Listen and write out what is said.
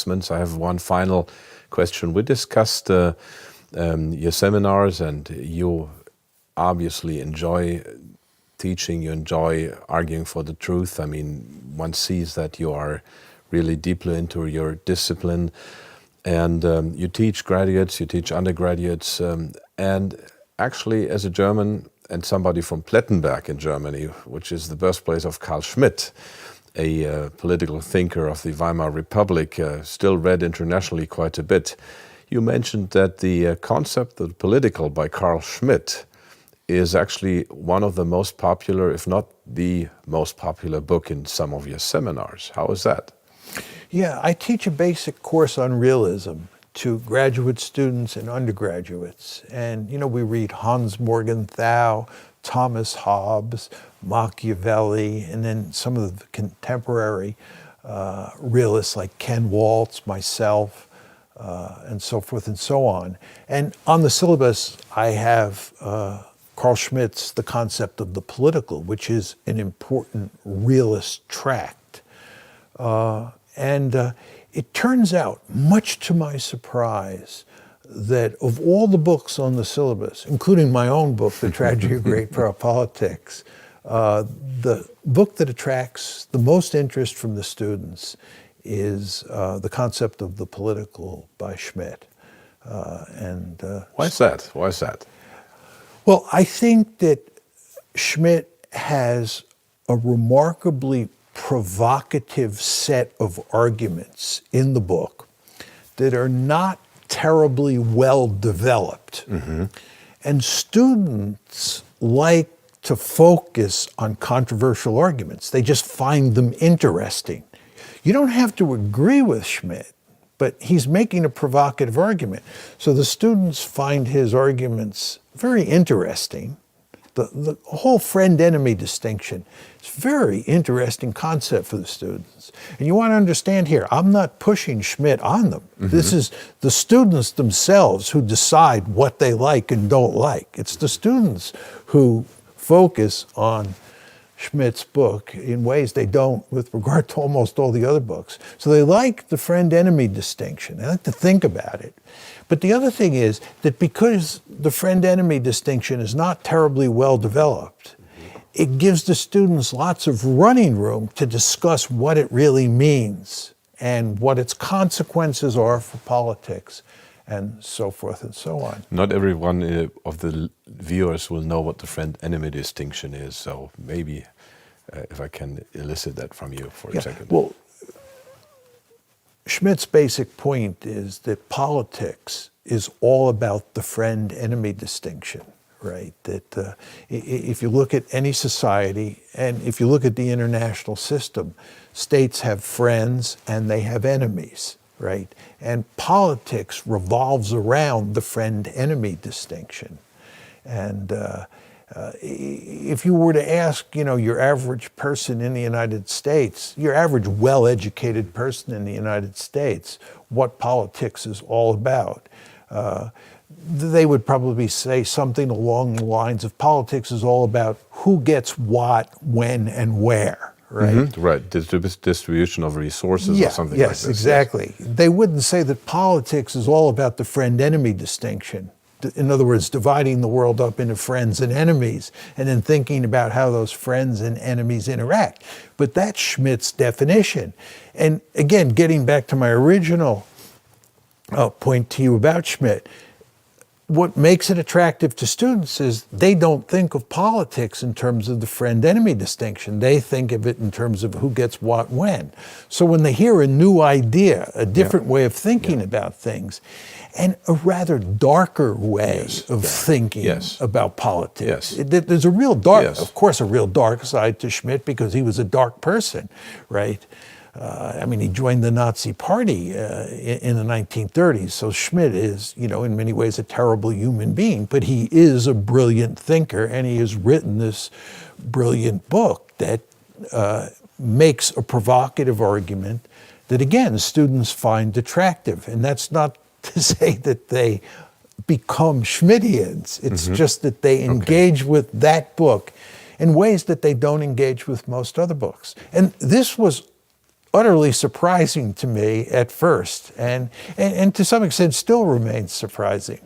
I have one final question. We discussed your seminars, and you obviously enjoy teaching, you enjoy arguing for the truth. I mean, one sees that you are really deeply into your discipline, and you teach graduates, you teach undergraduates, and actually as a German and somebody from Plettenberg in Germany, which is the birthplace of Carl Schmitt, a political thinker of the Weimar Republic, still read internationally quite a bit. You mentioned that the concept of political by Carl Schmitt is actually one of the most popular, if not the most popular book in some of your seminars. How is that? Yeah, I teach a basic course on realism to graduate students and undergraduates. And, we read Hans Morgenthau, Thomas Hobbes, Machiavelli, and then some of the contemporary realists like Ken Waltz, myself, and so forth and so on. And on the syllabus, I have Carl Schmitt's The Concept of the Political, which is an important realist tract. And it turns out, much to my surprise, that of all the books on the syllabus, including my own book, The Tragedy of Great Politics, the book that attracts the most interest from the students is The Concept of the Political by Schmitt. Why is that? Why is that? Well, I think that Schmitt has a remarkably provocative set of arguments in the book that are not terribly well developed. Mm-hmm. And students like to focus on controversial arguments. They just find them interesting. You don't have to agree with Schmitt, but he's making a provocative argument. So the students find his arguments very interesting. The whole friend-enemy distinction is a very interesting concept for the students. And you want to understand here, I'm not pushing Schmitt on them. Mm-hmm. This is the students themselves who decide what they like and don't like. It's the students who focus on Schmitt's book in ways they don't with regard to almost all the other books. So they like the friend-enemy distinction. They like to think about it. But the other thing is that because the friend-enemy distinction is not terribly well developed, it gives the students lots of running room to discuss what it really means and what its consequences are for politics and so forth and so on. Not everyone of the viewers will know what the friend-enemy distinction is, so maybe if I can elicit that from you for a second. Well, Schmitt's basic point is that politics is all about the friend-enemy distinction, right? That if you look at any society, and if you look at the international system, states have friends and they have enemies, right? And politics revolves around the friend-enemy distinction. And if you were to ask, your average person in the United States, your average well-educated person in the United States, what politics is all about, they would probably say something along the lines of politics is all about who gets what, when, and where. Right? Mm-hmm. Right. Distribution of resources or something like this. Yes, exactly. Yes. They wouldn't say that politics is all about the friend-enemy distinction. In other words, dividing the world up into friends and enemies, and then thinking about how those friends and enemies interact. But that's Schmitt's definition. And again, getting back to my original point to you about Schmitt, what makes it attractive to students is they don't think of politics in terms of the friend-enemy distinction. They think of it in terms of who gets what when. So when they hear a new idea, a different way of thinking about things, and a rather darker way of thinking about politics. There's a real dark, of course, a real dark side to Schmitt because he was a dark person, right? He joined the Nazi Party in the 1930s. So Schmitt is, in many ways a terrible human being, but he is a brilliant thinker, and he has written this brilliant book that makes a provocative argument that, again, students find attractive. And that's not to say that they become Schmittians. It's just that they engage with that book in ways that they don't engage with most other books. And this was utterly surprising to me at first, and to some extent still remains surprising.